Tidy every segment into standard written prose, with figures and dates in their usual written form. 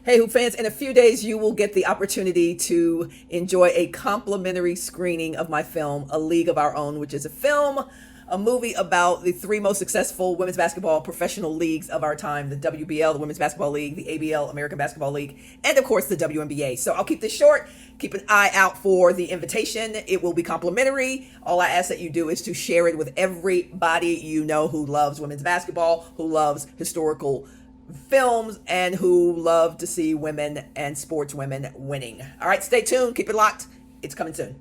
Hey, Hoop fans, in a few days, you will get the opportunity to enjoy a complimentary screening of my film, A League of Our Own, which is a movie about the three most successful women's basketball professional leagues of our time: the WBL, the Women's Basketball League, the ABL, American Basketball League, and of course, the WNBA. So I'll keep this short. Keep an eye out for the invitation. It will be complimentary. All I ask that you do is to share it with everybody you know who loves women's basketball, who loves historical films, and who love to see women and sports women winning. All right, stay tuned. Keep it locked. It's coming soon.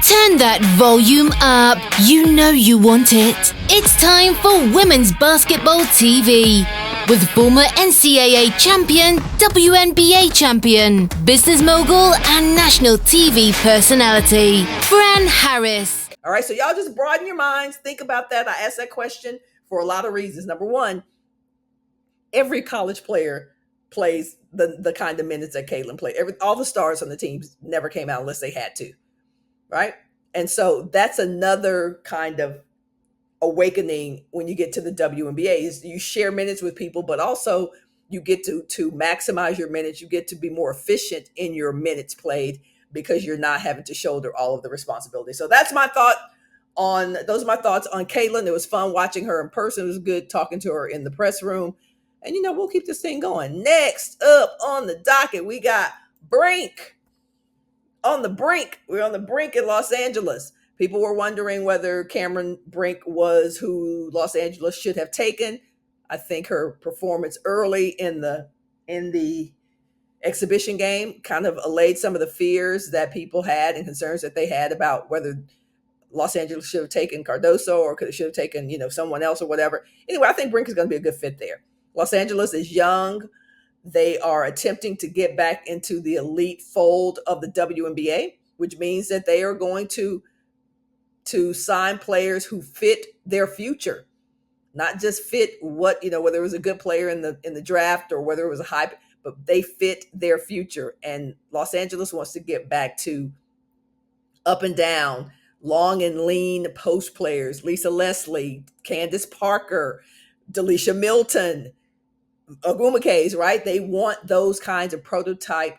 Turn that volume up. You know you want it. It's time for Women's Basketball TV with former NCAA champion, WNBA champion, business mogul, and national TV personality, Fran Harris. All right, so y'all just broaden your minds. Think about that. I asked that question for a lot of reasons. Number one, every college player plays the kind of minutes that Caitlin played. All the stars on the teams never came out unless they had to, right? And so that's another kind of awakening when you get to the WNBA is you share minutes with people, but also you get to maximize your minutes. You get to be more efficient in your minutes played because you're not having to shoulder all of the responsibility. So that's my thought those are my thoughts on Caitlin. It was fun watching her in person. It was good talking to her in the press room. And we'll keep this thing going. Next up on the docket, we got Brink. On the brink. We're on the brink in Los Angeles. People were wondering whether Cameron Brink was who Los Angeles should have taken. I think her performance early in the exhibition game kind of allayed some of the fears that people had and concerns that they had about whether Los Angeles should have taken Cardoso or should have taken, someone else or whatever. Anyway, I think Brink is going to be a good fit there. Los Angeles is young. They are attempting to get back into the elite fold of the WNBA, which means that they are going to sign players who fit their future, not just fit whether it was a good player in the draft or whether it was a hype, but they fit their future. And Los Angeles wants to get back to up and down, long and lean post players: Lisa Leslie, Candace Parker, Delisha Milton, Agumake's, right? They want those kinds of prototypical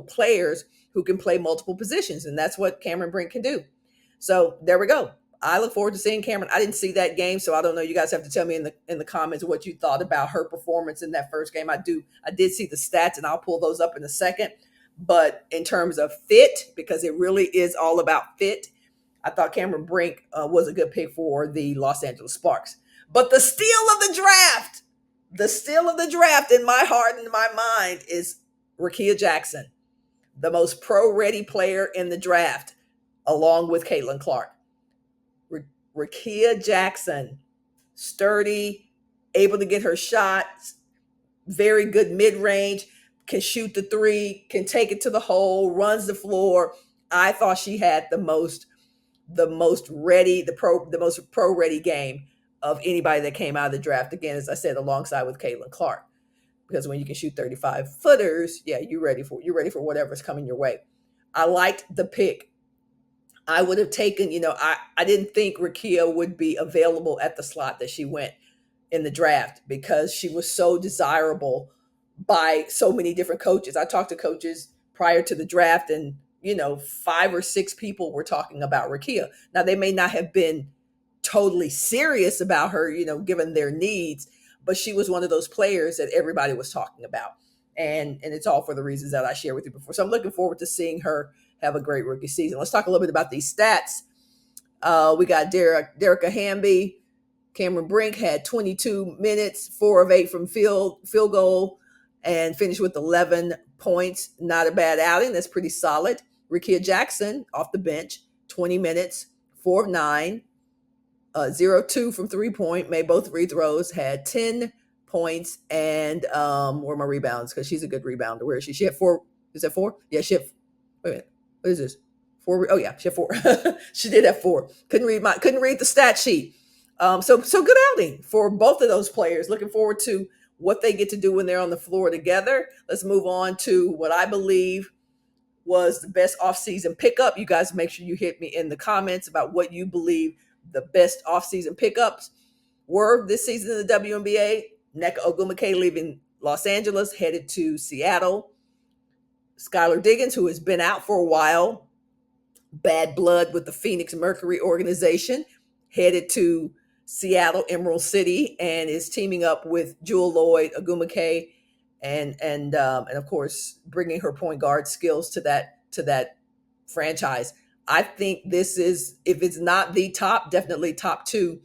players who can play multiple positions. And that's what Cameron Brink can do. So there we go. I look forward to seeing Cameron. I didn't see that game, so I don't know. You guys have to tell me in the comments what you thought about her performance in that first game. I did see the stats, and I'll pull those up in a second. But in terms of fit, because it really is all about fit, I thought Cameron Brink was a good pick for the Los Angeles Sparks. But the steal of the draft in my heart and my mind is Rickea Jackson, the most pro-ready player in the draft, along with Caitlin Clark. Rickea Jackson, sturdy, able to get her shots, very good mid-range, can shoot the three, can take it to the hole, runs the floor. I thought she had the most pro-ready game of anybody that came out of the draft. Again, as I said, alongside with Caitlin Clark. Because when you can shoot 35 footers, yeah, you're ready for whatever's coming your way. I liked the pick. I would have taken, I didn't think Rickea would be available at the slot that she went in the draft because she was so desirable by so many different coaches. I talked to coaches prior to the draft, and 5 or 6 people were talking about Rickea. Now, they may not have been totally serious about her, given their needs, but she was one of those players that everybody was talking about. And it's all for the reasons that I shared with you before. So I'm looking forward to seeing her have a great rookie season. Let's talk a little bit about these stats. We got Derrica Hamby. Cameron Brink had 22 minutes, 4 of 8 from field goal, and finished with 11 points. Not a bad outing. That's pretty solid. Rickea Jackson off the bench, 20 minutes, 4 of 9, 0-2 from 3-point, made both free throws, had 10 points, and where are my rebounds? Because she's a good rebounder. Where is she? She had 4. Is that 4? Yeah, she had. Wait a minute. What is this? 4? Oh yeah, she had 4. She did have 4. Couldn't read the stat sheet. So good outing for both of those players. Looking forward to what they get to do when they're on the floor together. Let's move on to what I believe was the best offseason pickup. You guys make sure you hit me in the comments about what you believe the best offseason pickups were this season in the WNBA. Nneka Ogwumike leaving Los Angeles, headed to Seattle. Skylar Diggins, who has been out for a while, bad blood with the Phoenix Mercury organization, headed to Seattle Emerald City and is teaming up with Jewel Lloyd Ogwumike, and of course bringing her point guard skills to that franchise. I think this is, if it's not the top, definitely top two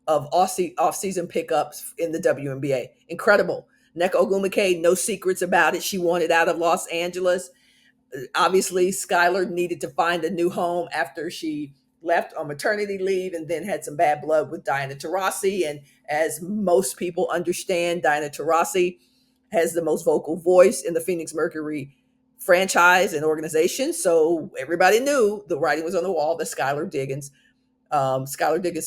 of off-season pickups in the WNBA. Incredible. Nneka Ogwumike, no secrets about it. She wanted out of Los Angeles. Obviously, Skylar needed to find a new home after she left on maternity leave and then had some bad blood with Diana Taurasi. And as most people understand, Diana Taurasi has the most vocal voice in the Phoenix Mercury franchise and organization. So everybody knew the writing was on the wall that Skylar Diggins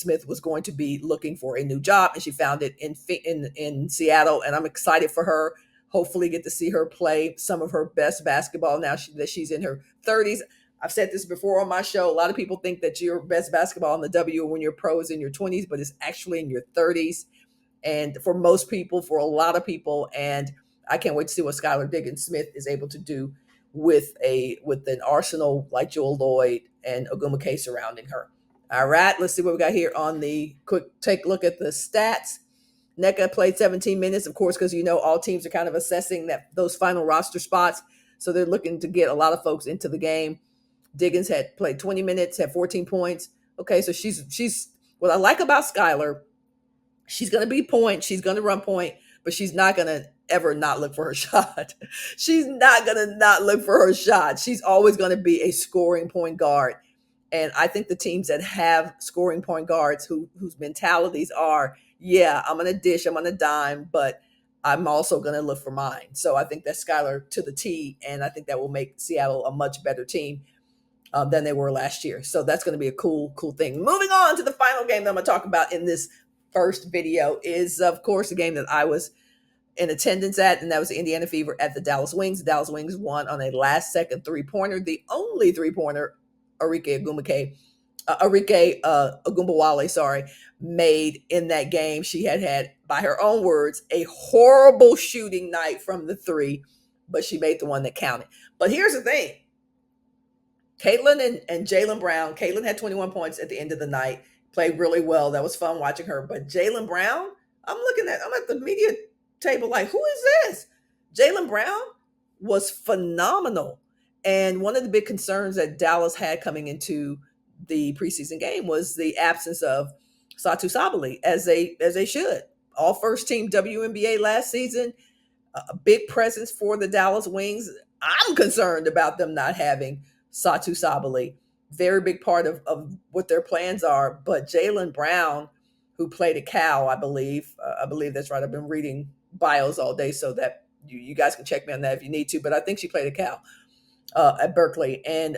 Smith was going to be looking for a new job, and she found it in Seattle. And I'm excited for her. Hopefully, get to see her play some of her best basketball now that she's in her 30s. I've said this before on my show. A lot of people think that your best basketball in the W when you're pro is in your 20s, but it's actually in your 30s. And for most people, for a lot of people, and I can't wait to see what Skylar Diggins Smith is able to do with an arsenal like Jewel Lloyd and Ogwumike surrounding her. All right, let's see what we got here on the quick take look at the stats. Nneka played 17 minutes, of course, because all teams are kind of assessing those final roster spots. So they're looking to get a lot of folks into the game. Diggins had played 20 minutes, had 14 points. Okay, so she's what I like about Skylar. She's going to be point. She's going to run point, but she's not going to ever not look for her shot. She's not going to not look for her shot. She's always going to be a scoring point guard. And I think the teams that have scoring point guards whose mentalities are, yeah, I'm going to dish, I'm going to dime, but I'm also going to look for mine. So I think that's Skylar to the T, and I think that will make Seattle a much better team than they were last year. So that's going to be a cool thing. Moving on to the final game that I'm going to talk about in this first video is, of course, a game that I was in attendance at, and that was the Indiana Fever at the Dallas Wings. The Dallas Wings won on a last-second three-pointer, the only three-pointer Arike Ogunbowale, made in that game. She had, by her own words, a horrible shooting night from the three, but she made the one that counted. But here's the thing. Caitlin and Jaylen Brown. Caitlin had 21 points at the end of the night, played really well. That was fun watching her. But Jaylen Brown, I'm at the media table like, who is this? Jaylen Brown was phenomenal. And one of the big concerns that Dallas had coming into the preseason game was the absence of Satu Sabali, as they should. All first team WNBA last season, a big presence for the Dallas Wings. I'm concerned about them not having Satu Sabali. Very big part of what their plans are. But Jaylen Brown, who played at Cal, I believe that's right. I've been reading bios all day, so that you guys can check me on that if you need to. But I think she played at Cal. At Berkeley, and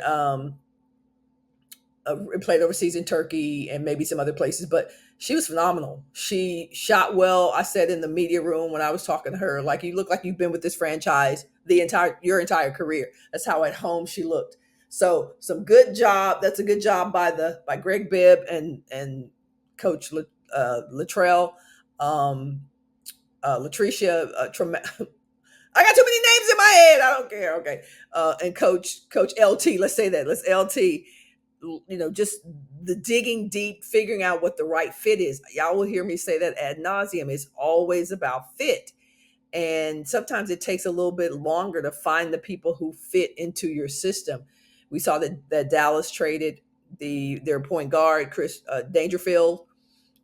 played overseas in Turkey and maybe some other places, but she was phenomenal. She shot well. I said in the media room when I was talking to her, like, you look like you've been with this franchise your entire career. That's how at home she looked. So some good job. That's a good job by Greg Bibb and Coach Latrell, Latricia. I got too many names in my head. I don't care. Okay. And Coach LT, let's say that. Let's LT, just the digging deep, figuring out what the right fit is. Y'all will hear me say that ad nauseum. It's always about fit. And sometimes it takes a little bit longer to find the people who fit into your system. We saw that Dallas traded their point guard, Chris Dangerfield,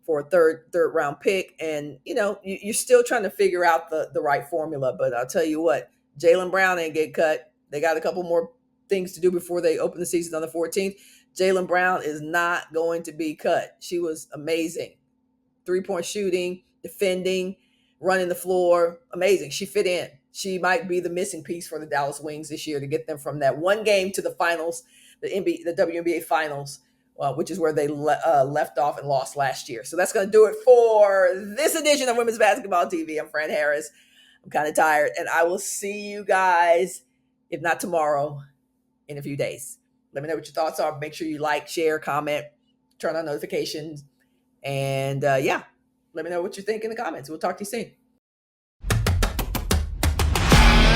for a third round pick. And, you're still trying to figure out the right formula. But I'll tell you what, Jaylen Brown ain't get cut. They got a couple more things to do before they open the season on the 14th. Jaylen Brown is not going to be cut. She was amazing. 3-point shooting, defending, running the floor. Amazing. She fit in. She might be the missing piece for the Dallas Wings this year to get them from that one game to the finals, the WNBA finals, which is where they left off and lost last year. So that's going to do it for this edition of Women's Basketball TV. I'm Fran Harris. I'm kind of tired, and I will see you guys, if not tomorrow, in a few days. Let me know what your thoughts are. Make sure you like, share, comment, turn on notifications, and let me know what you think in the comments. We'll talk to you soon.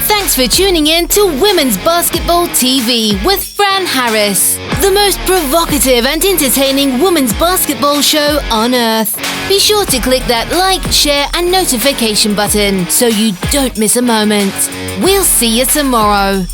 Thanks for tuning in to Women's Basketball TV with Fran Harris, the most provocative and entertaining women's basketball show on earth. Be sure to click that like, share and notification button so you don't miss a moment. We'll see you tomorrow.